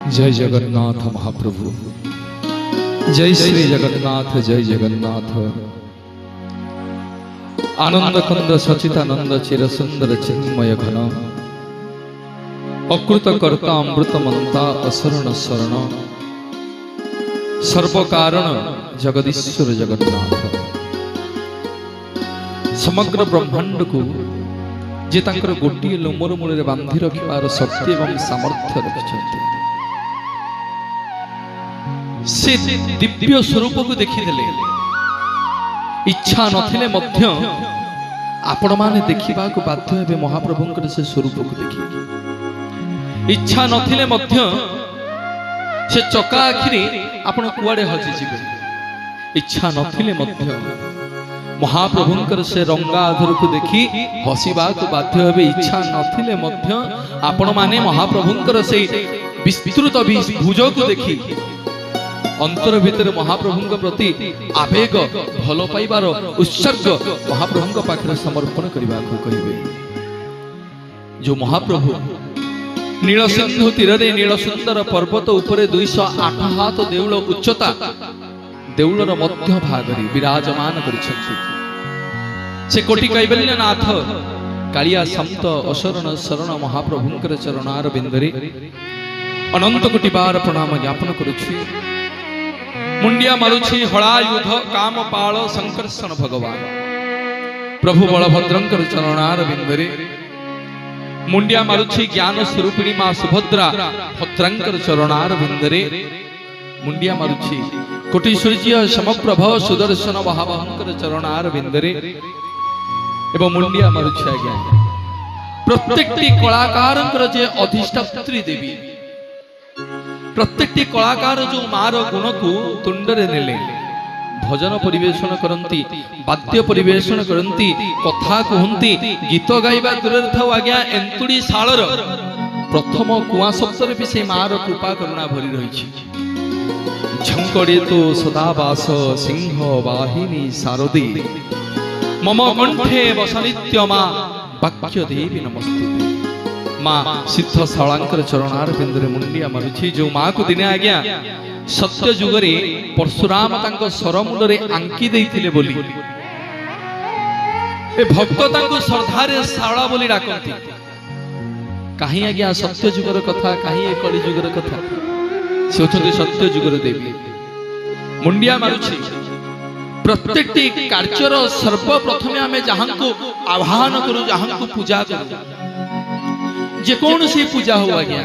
जय जगन्नाथ महाप्रभु। जय श्री जगन्नाथ, जय जगन्नाथ। आनंद कंद सचितानंद चिर सुंदर चिन्मय घन अकृत कर्ता अमृत मंता असरण शरण सर्व कारण जगदीश्वर जगन्नाथ। समग्र ब्रह्मांड को जे तांकर गोटे लोमर मूल बांधि रखिबार शक्ति एवं सामर्थ्य रखिछन्ति। से दिव्य स्वरूप को देखिदेले इच्छा नथिले मध्य आपण माने देखिबा को बाध्य हेबे महाप्रभुंकर से स्वरूप को देखि। इच्छा नथिले मध्य से चका आखिरी आपण कुआडे हजि जिबे। इच्छा नथिले मध्य महाप्रभुंकर से रंगा आधर को देखि हसिबा को बाध्य हेबे। इच्छा नथिले मध्य आपण माने महाप्रभुंकर से विस्तृत भुज को देखि अंतर भितर महाप्रभु प्रति आवेग भल पाइबार उत्सर्ग महाप्रभु पाखे समर्पण करने को कहिबे। जो महाप्रभु नीलसिंधु तीर नील सुंदर पर्वत उपरे 208 हाथ देउल उच्चता देउलर मध्य भाग विराजमान करिसेंति। से कोटि कैबल्यनाथ कालिया संत अशरण शरण महाप्रभुंकर चरणार बिंदरे अनंत कोटि बार प्रणाम ज्ञापन करुछि। मुंडिया मारुछि हलायुध काम पाल संकर्षण भगवान प्रभु बलभद्रंकर चरणार बिंदरे। मुंडिया मारुछि ज्ञान स्वरूपिणी मां सुभद्रा भद्रंकर चरणार बिंदरे। मुंडिया मारुछि कोटि सूर्य समप्रभ सुदर्शन महावहंकर चरणार बिंदरे। एवं मुंडिया मारुछि आज्ञा प्रत्येकटी कलाकारंकर जे अधिष्ठात्री देवी प्रत्येकटी कलाकार जो मार गुण को तुंडरे नेले भजन परिवेषण करती वाद्य परिवेषण करती कथा कहती गीत गाइबा दूर था आज्ञा एंतुड़ी शालर प्रथम कुआ शब्द भी से मार कृपा करुणा भरी रही। झंकड़े तो सदाबास सिंह वाहिनी सारदी मम कंठे वसनित्य मां वाक्य देवी नमस्तुते। मां सिद्ध शालांकर चरणार बिंदुरे मुंडिया मारुछि। जो मां को दिने आज्ञा सत्य जुगरे परशुराम तांको सरमुंडरे आंकी देइथिले बोली ए भक्त तांको श्रद्धारे शाला बोली डाकंती। काहे आज्ञा सत्य जुगर कथा काहे कली जुगर कथा से होछन्ति सत्य जुगर देवी। मुंडिया मारुछि प्रत्येकटी कार्यर सर्वप्रथमे आमे जहांको आह्वान करू जहांको पूजा करू जे कौन सी पूजा हो आज्ञा